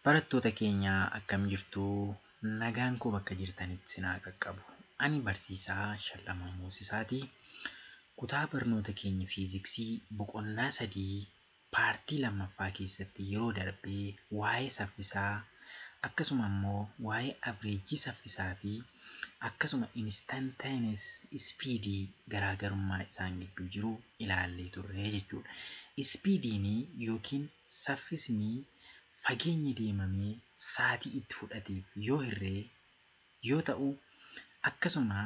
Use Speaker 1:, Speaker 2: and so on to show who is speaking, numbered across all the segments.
Speaker 1: Barattoota keenya akkam jirtu? Nagaan koo bakka jirtanitti sinaa qaqqabu. Ani barsiisaa Shallamaa Moosisaati. Kutaa barnoota keenya fiiziksii boqonnaa 3 paartii lammaffaa keessatti yeroo darbee waa'ee saffisaa akkasuma immoo waa'ee averejii saffisaa fi akkasuma instantaneous speedii garaagarummaa isaan gidduu jiru ilaallee turre jechuudha. Speediin yookiin saffisni fageenya deemamee sa'aatii itti fudhateef yoo hirree yoo ta'u, akkasuma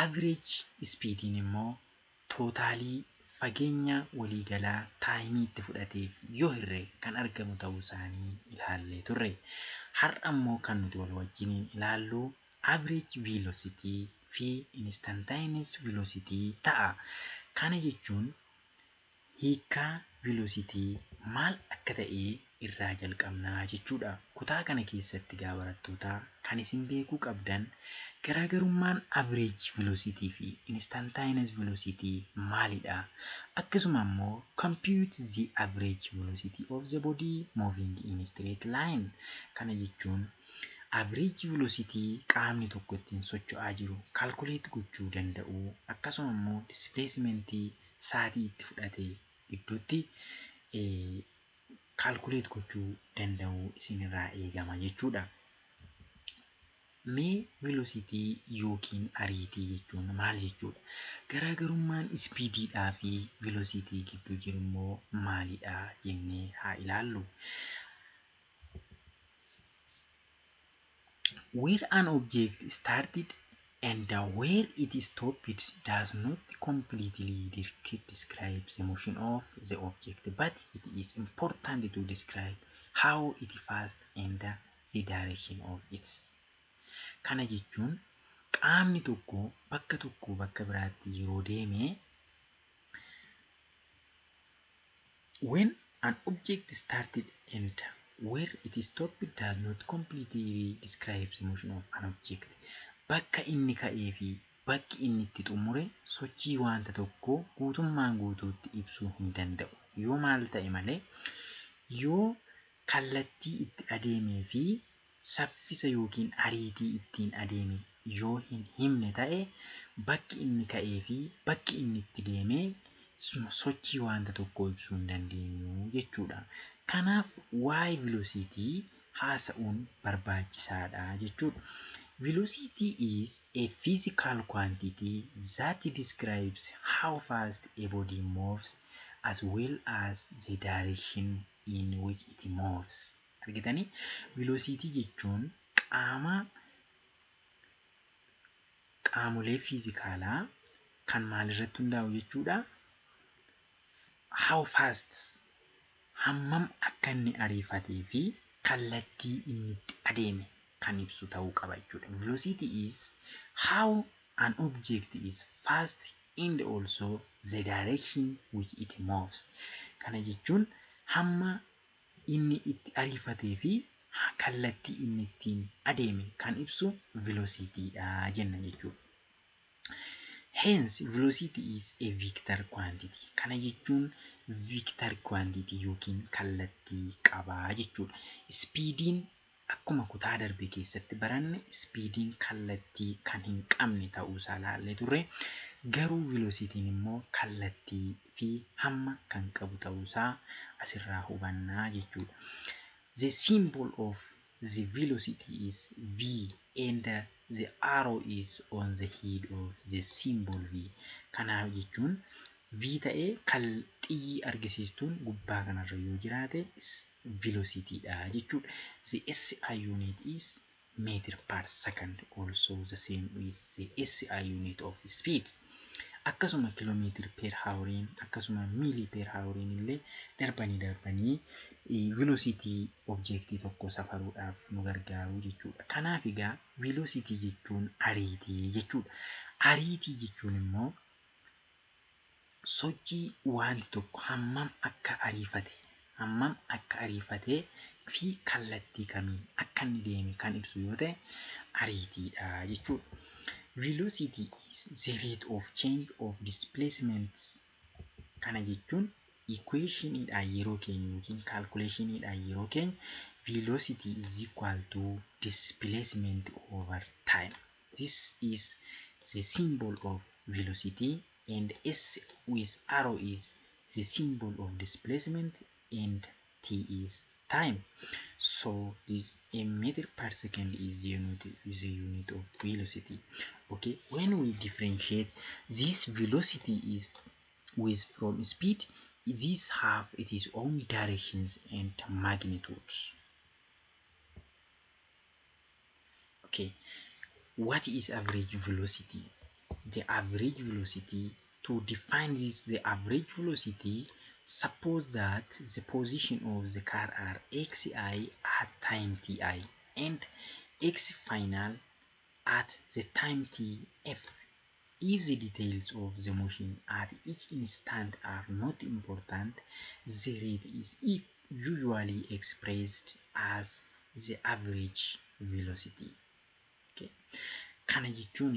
Speaker 1: average speediin immoo tootaalii fageenya waliigalaa taayimii itti fudhateef yoo hirree kan argamu ta'uu isaanii ilaallee turre. Har'a immoo kan nuti wal wajjiniin ilaallu average velocity fi instantaneous velocity ta'a. Kana jechuun hiikaa velocity maal akka ta'e irraa jalqabnaa jechuudha. Kutaa kana keessatti barattoota kan isin beekuu qabdan garaagarummaan average velocity fi instantaneous velocity maalidha? Akkasuma immoo compute the average velocity of the body moving in straight line. Kana jechuun average velocity qaamni tokko ittiin socho'aa jiru calculate gochuu danda'u, akkasuma immoo displacement sa'aatii itti fudhate iddootti calculate gochuu danda'u isinirraa eegama jechuudha. Mee velocity yookiin ariitii jechuun maal jechuudha? Garaagarummaan speediidhaa fi velocity gidduu jiru immoo maalidha jennee haa ilaallu. Where an object started and where it stopped does not completely describe the motion of the object, but it is important to describe how it passed and the direction of its. Kana jechuun qaamni tokko bakka biraatti yeroo deeme, when an object started and where it stopped does not completely describe the motion of an object. Bakka inni ka'ee fi bakki inni itti xumure sochii wanta tokko guutummaan guutuutti ibsuu hin danda'u. Yoo maal ta'e malee, yoo kallattii itti adeemee fi saffisa yookiin ariitii ittiin adeeme yoo hin himne ta'e, bakki inni ka'ee fi bakki inni itti deemee sochii wanta tokko ibsuu hin dandeenyu jechuudha. Kanaaf waa'ee velocity haasa'uun barbaachisaadha jechuudha. Velocity is a physical quantity that describes how fast a body moves as well as the direction in which it moves. Argitanii? Velocity jechuun qaamolee fiizikaalaa kan maalirratti hundaa'u jechuudha? How fast, hammam akka inni ariifatee fi kallattii inni itti adeeme kan ibsu ta'uu qaba jechuudha. Velocity is how an object is fast and also the direction which it moves. Kana jechuun hamma inni itti ariifatee fi kallattii inni ittiin adeeme kan ibsu velocityidha jenna jechuudha. Hence, velocity is a vector quantity. Kana jechuun vector quantity yookiin kallattii qabaa jechuudha. Speediin akkuma kutaa darbe keessatti baranne speediin kallattii kan hin qabne ta'uusaa ilaallee turre. Garuu velocity'n immoo kallattii fi hamma kan qabu ta'uusaa asirraa hubannaa jechuudha. The symbol of the velocity is V and the arrow is on the head of the symbol V. Kanaaf jechuun V ta'ee kan xiyyi argisiistuun gubbaa kanarra yoo jiraate velocity'dha jechuudha. The SI unit is meter per second, also the same is the SI unit of speed. Akkasuma kilometer per houriin akkasuma miili per houriin illee darbanii velocity objectii tokko safaruudhaaf nu gargaaru jechuudha. Kanaaf egaa velocity jechuun ariitii jechuudha. Ariitii jechuun immoo sochii wanti tokko hammam akka ariifatee fi kallattii kamiin akka inni deeme kan ibsu yoo ta'e ariitiidha jechuudha. Velocity is the rate of change of displacements. Kana jechuun equationidhaan yeroo keenya yookiin calculationidhaan yeroo keenya velocity is equal to displacement over time. This is the symbol of velocity, and S with arrow is the symbol of displacement, and T is time. So this a meter per second is the unit of velocity. Okay, when we differentiate this velocity is with from speed, these have its own directions and magnitudes. Okay, what is average velocity? The average velocity, to define this, the average velocity, suppose that the position of the car are xi at time ti and x final at the time tf. If the details of the motion at each instant are not important, the rate is usually expressed as the average velocity. Okay. Kana jechuun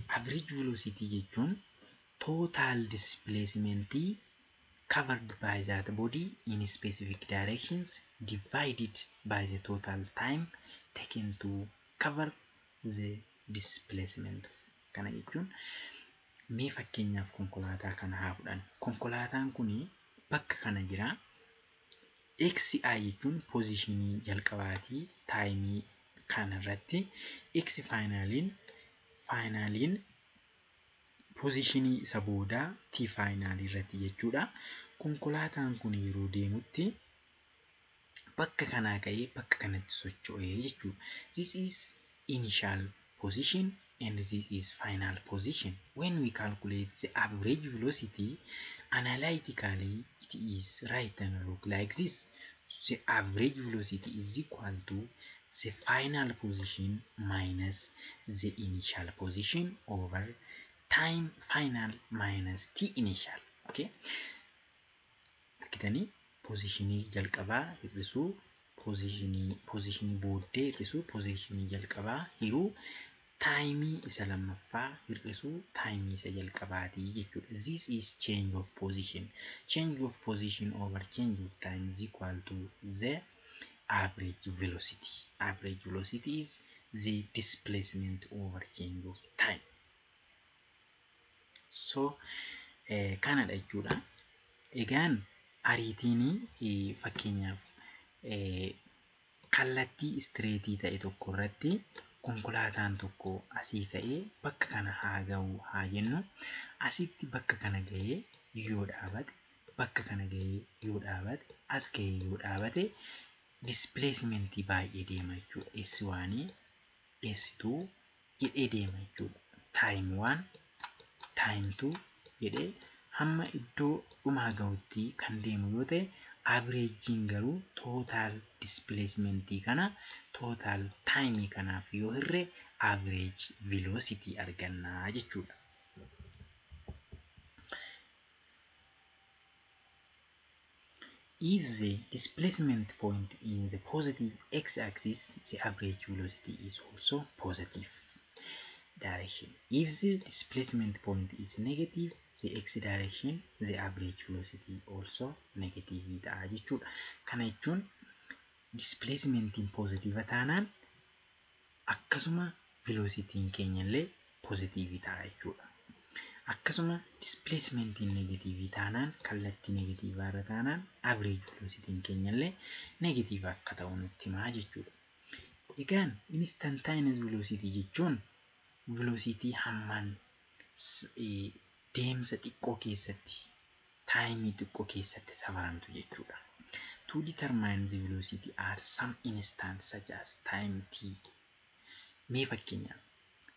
Speaker 1: average velocity jechuun total displacement covered by that body in specific directions divided by the total time taken to cover the displacements. Kana jechuun mee fakkeenyaaf konkolaataa kana haa fudhannu. Konkolaataan kun bakka kana jira. XI jechuun positionii jalqabaatii taayimii kanarratti, X faayinaaliin positionii isa boodaa T faayinaalii irratti jechuudha. Konkolaataan kun yeroo deemutti bakka kanaa ka'ee bakka kanatti socho'ee jechuudha. This is initial position and this is final position. When we calculate the average velocity analytically, it is written look like this. The average velocity is equal to the final position minus the initial position over time final minus t initial. Okay, arkitanii positionii jalqabaa hir'isuu, positionii booddee hir'isuu, positionii jalqabaa hiruu, taayimii isa lammaffaa hir'isuu, taayimii isa jalqabaatii jechuudha. This is change of position. Change of position over change of time is equal to the average velocity. Average velocity is the displacement over change of time. So kanadha jechuudha. Egaan ariitiin fakkeenyaaf kallattii istireetii ta'e tokko irratti konkolaataan tokko asii ka'ee bakka kana haa ga'u haa jennu. Asitti bakka kana ga'ee yoo dhaabate, bakka kana ga'ee yoo dhaabate, as ga'ee yoo dhaabate displacementii baay'ee deema jechuudha. S1, S2 jedhee deema jechuudha. Time 1, time 2 jedhee hamma iddoo dhumaa ga'utti kan deemu yoo ta'e, averaging garuu total displacementii kana total time kanaaf yoo hirre average velocity argannaa jechuudha. If the displacement point in the positive x-axis, the average velocity is also positive direction. If the displacement point is negative, the x direction, the average velocity also negative ta'a jechuudha. Kana jechuun displacementiin positive taanaan akkasuma velocitiin keenya illee positive ta'a jechuudha. Akkasuma displacementiin negative taanaan, kallattii negative irra taanaan average velocitiin keenya illee negative akka ta'u nutti himaa jechuudha. Egaan instantaneous velocity jechuun velocity hammaan deemsa xiqqoo keessatti, taayimii xiqqoo keessatti safaramtu jechuudha. To determine the velocity at some instant such as time t. Mee fakkeenyaaf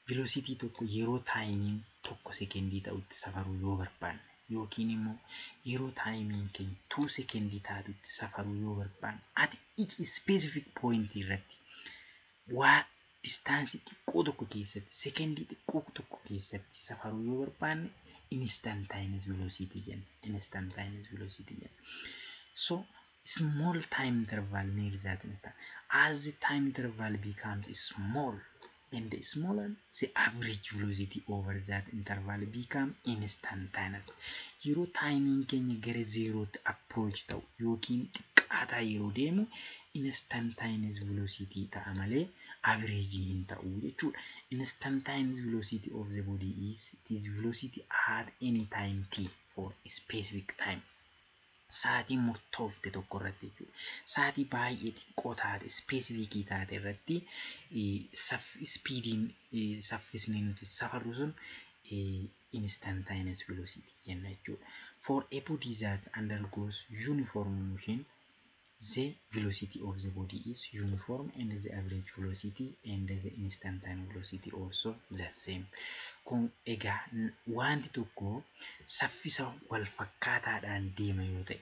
Speaker 1: velocity tokko yeroo taayimiin tokko sekendii ta'utti safaruu yoo barbaanne, yookiin immoo yeroo taayimiin keenya 2 sekendii taatutti safaruu yoo barbaanne, at each specific point irratti waa distaansii xiqqoo tokko keessatti, sekendii xiqqoo tokko keessatti safaruu yoo barbaanne instantaneous velocity jenna. Instantaneous velocity jenna. So small time interval near that instant. As the time interval becomes small and smaller, the average velocity over that interval become instantaneous. Yeroo taayimiin keenya gara zeerootti approach ta'u yookiin xiqqaataa yeroo deemu instantaneous velocity ta'a malee average hin ta'u jechuudha. Instantaneous velocity of the body is it is velocity at any time t for a specific time. Sa'aatii murtoofte tokko irratti jechuudha. Sa'aatii baay'ee xiqqoo taate specific taate irratti speediin saffisni nuti safarru sun instantaneous velocity jenna jechuudha. For a body that undergoes uniform motion, the velocity of the body is uniform and the average velocity and the instantaneous velocity also the same. Kun egaa wanti tokko saffisa wal fakkaataadhaan deema yoo ta'e,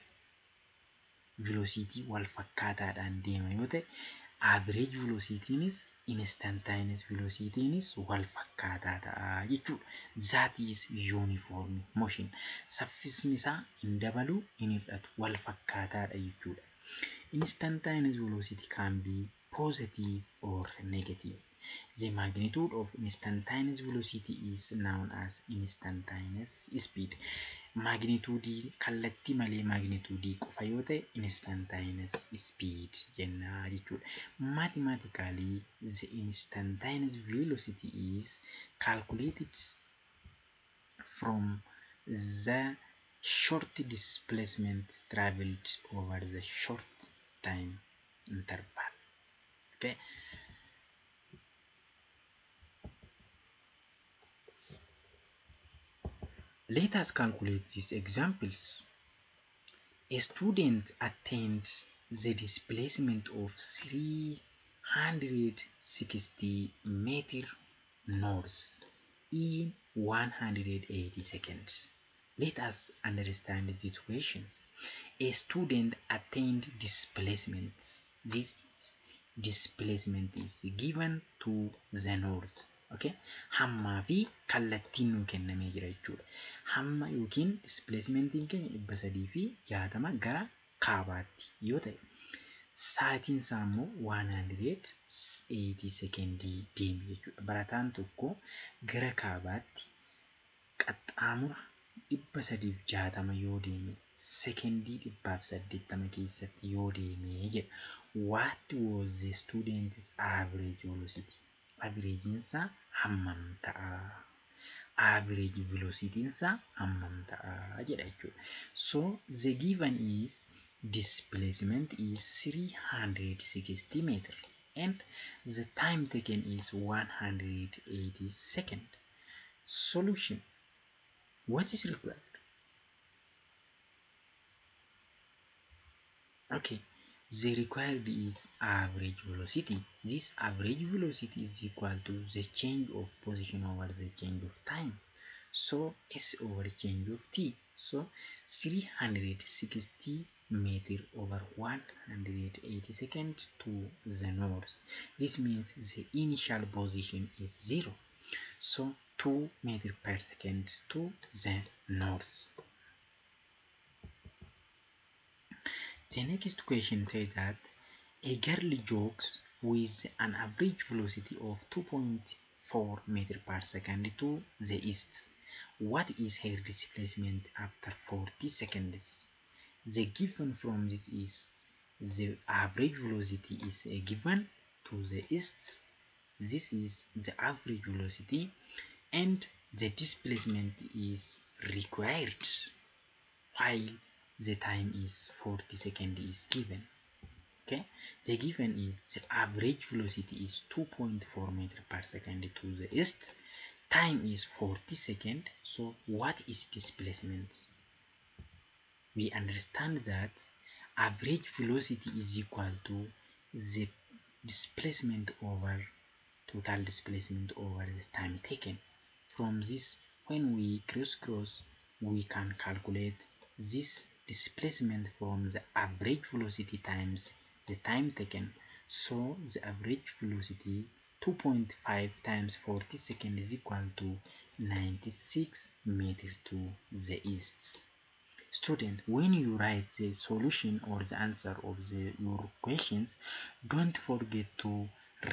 Speaker 1: velocity wal fakkaataadhaan deema yoo ta'e, average velocitynis instantaneous velocitynis wal fakkaataa ta'a jechuudha. That is uniform motion. Saffisni isaa hin dabalu hin hir'atu, wal fakkaataadha jechuudha. Instantaneous velocity can be positive or negative. The magnitude of instantaneous velocity is known as instantaneous speed. Magnitude kallattii malee magnitude qofa yoo ta'e instantaneous speed jenna jechuudha. Mathematically, the instantaneous velocity is calculated from the short displacement traveled over the short time interval. Okay. Let us calculate these examples. A student attained the displacement of 360 meters north in 180 seconds. Let us understand the situations. A student attained displacement. This is displacement is given to the north. Okay, hammaa fi kallattiin nu kennamee jira jechuudha. Hamma yookiin displacementiin keenya 360 gara kaabaatti yoo ta'e, sa'aatiin isaa immoo 180 sekendii deema jechuudha. Barataan tokko gara kaabaatti qaxxaamura 360 yoo deeme, sekendii 180 keessatti yoo deeme jedha. What was the student's average velocity? Average insa hammam ta'a? Average velocity insa hammam ta'a jedha jechuudha. So the given is displacement is 360 meters and the time taken is 180 seconds. Solution. What is required? Okay. The required is average velocity. This average velocity is equal to the change of position over the change of time. So S over change of t. So 360 meters over 180 seconds to the north. This means the initial position is 0. So 2 meters per second to the north. The next question says that a girl jogs with an average velocity of 2.4 meters per second to the east. What is her displacement after 40 seconds? The given from this is the average velocity is given to the east. This is the average velocity and the displacement is required while the time is 40 seconds is given. Okay, the given is the average velocity is 2.4 meters per second to the east. Time is 40 seconds. So what is displacement? We understand that average velocity is equal to the displacement over total displacement over the time taken. From this, when we cross, we can calculate this displacement from the average velocity times the time taken. So the average velocity 2.5 times 40 seconds is equal to 96 meters to the east. Student, when you write the solution or the answer of your questions, don't forget to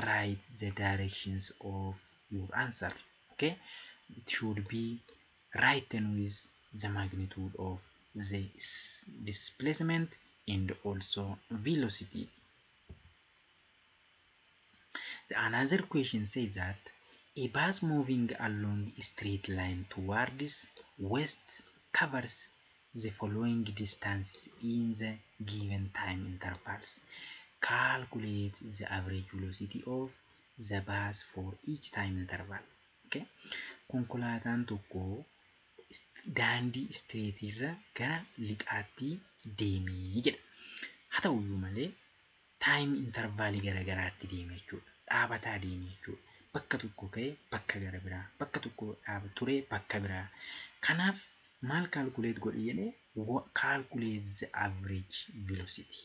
Speaker 1: write the directions of your answer. Okay, it should be written with the magnitude of the displacement and also velocity. Another question says that a bus moving along a straight line towards west covers the following distance in the given time intervals. Calculate the average velocity of the bus for each time interval. Okay? Konkolaataan tokko daandii istireetirra gara lixaatti deemee jedha. Haa ta'uyyuu malee taayim intervaalii garaagaraatti deeme jechuudha. Dhaabataa deeme jechuudha. Bakka tokko ka'ee bakka gara biraa, bakka tokko turee bakka biraa. Kanaaf maal calculate godhi jedhee calculate the average velocity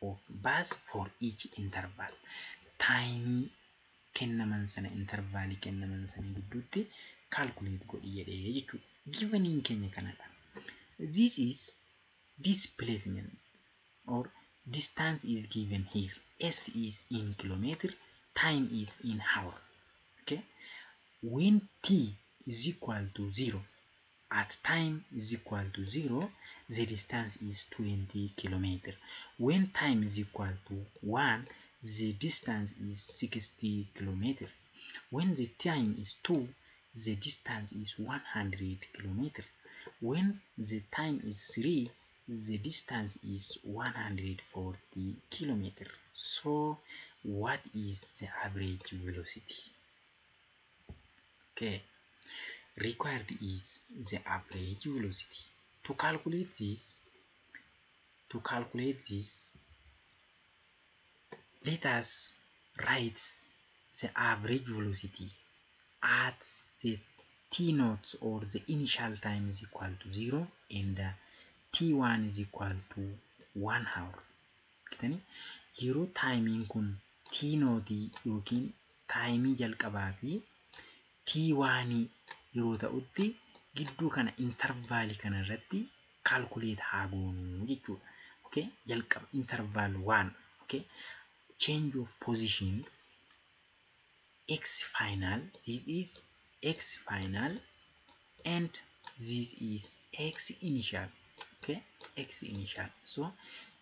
Speaker 1: of bus for each interval. Taayimii kennaman sana intervaalii kennaman sana gidduutti calculate godhi jedhee jechuudha. Giveniin keenya kanadha. This is displacement or distance is given here. S is in kilometer, time is in hour. Okay? When t is equal to 0, at time is equal to 0, the distance is 20 kilometer. When time is equal to 1, the distance is 60 kilometer. When the time is 2, the distance is 100 kilometer. When the time is 3, the distance is 140 kilometer. So what is the average velocity? Okay, required is the average velocity. To calculate this, let us write the average velocity at the t0 or the initial time is equal to 0 and t1 is equal to 1 hour. Yeroo taayimiin kun t0 yookiin taayimii jalqabaa fi t1 yeroo ta'utti gidduu kana intervaalii kana irratti calculate haa goonu jechuudha. Okay? Jalqaba interval 1. Okay? Change of position x final, this is x final and this is x initial. Okay, x initial. So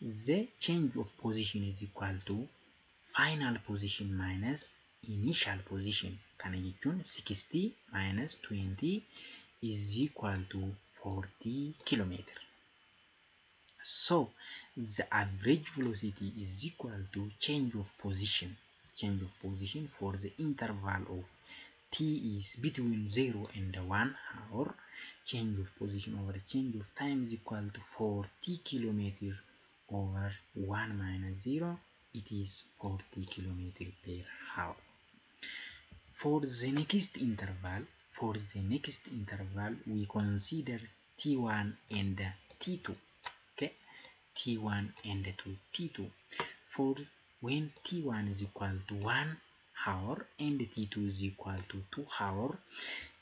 Speaker 1: the change of position is equal to final position minus initial position. Kana jechuun 60 minus 20 is equal to 40 kilometer. So the average velocity is equal to change of position for the interval of t is between 0 and 1 hour. Change of position over change of time is equal to 40 kilometer over 1 minus 0. It is 40 kilometer per hour. For the next interval, we consider t1 and t2. Okay, t1 and t2. For when t1 is equal to 1 hour and t2 is equal to 2 hour,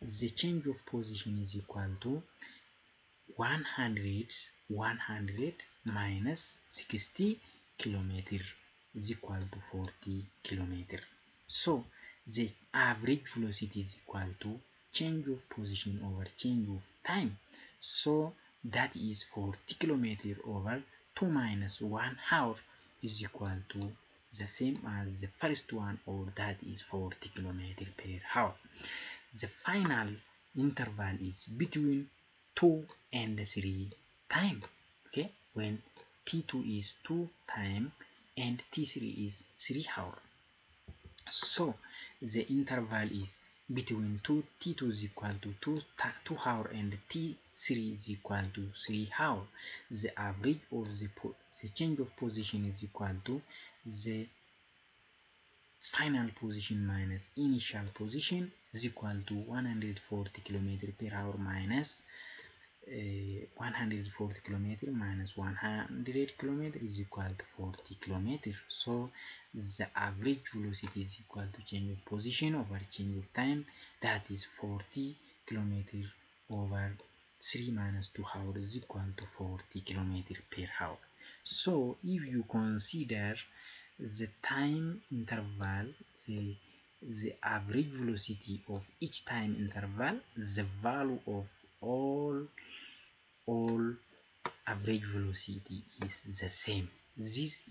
Speaker 1: the change of position is equal to 100 minus 60 kilometer is equal to 40 kilometer. So the average velocity is equal to change of position over change of time. So that is 40 kilometer over 2 minus 1 hour is equal to the same as the first one, or that is 40 kilometer per hour. The final interval is between 2 and 3 time. Okay, when t2 is 2 time and t3 is 3 hour. So the interval is between t2 is equal to 2 hour and t3 is equal to 3 hour. The average of the change of position is equal to the final position minus initial position is equal to 140 kilometer per hour minus 140 kilometer minus 100 kilometer is equal to 40 kilometer. So the average velocity is equal to change of position over change of time, that is 40 kilometer over 3 minus 2 hours is equal to 40 kilometer per hour. So if you consider the time interval, the average velocity of each time interval, the value of all average velocity is the same. This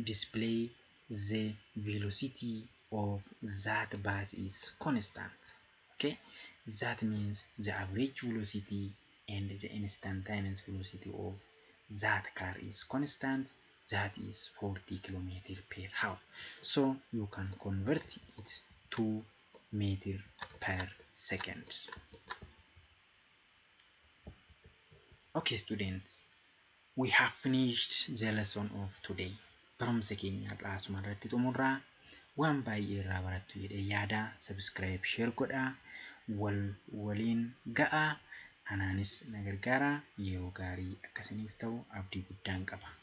Speaker 1: display the velocity of that bus is constant. Okay, that means the average velocity and the instantaneous velocity of that car is constant. That is 40 km per hour. So you can convert it to meter per second. Okay, students, we have finished the lesson of today. Barumsa keenya asuma irratti xumurraa. Waan baay'ee irraa barattu jedhee yaada. Subscribe, share godhaa. Waliin ga'aa. Anaanis na gargaara. Yeroo gaarii akkasiniif ta'u abdii guddaan qaba.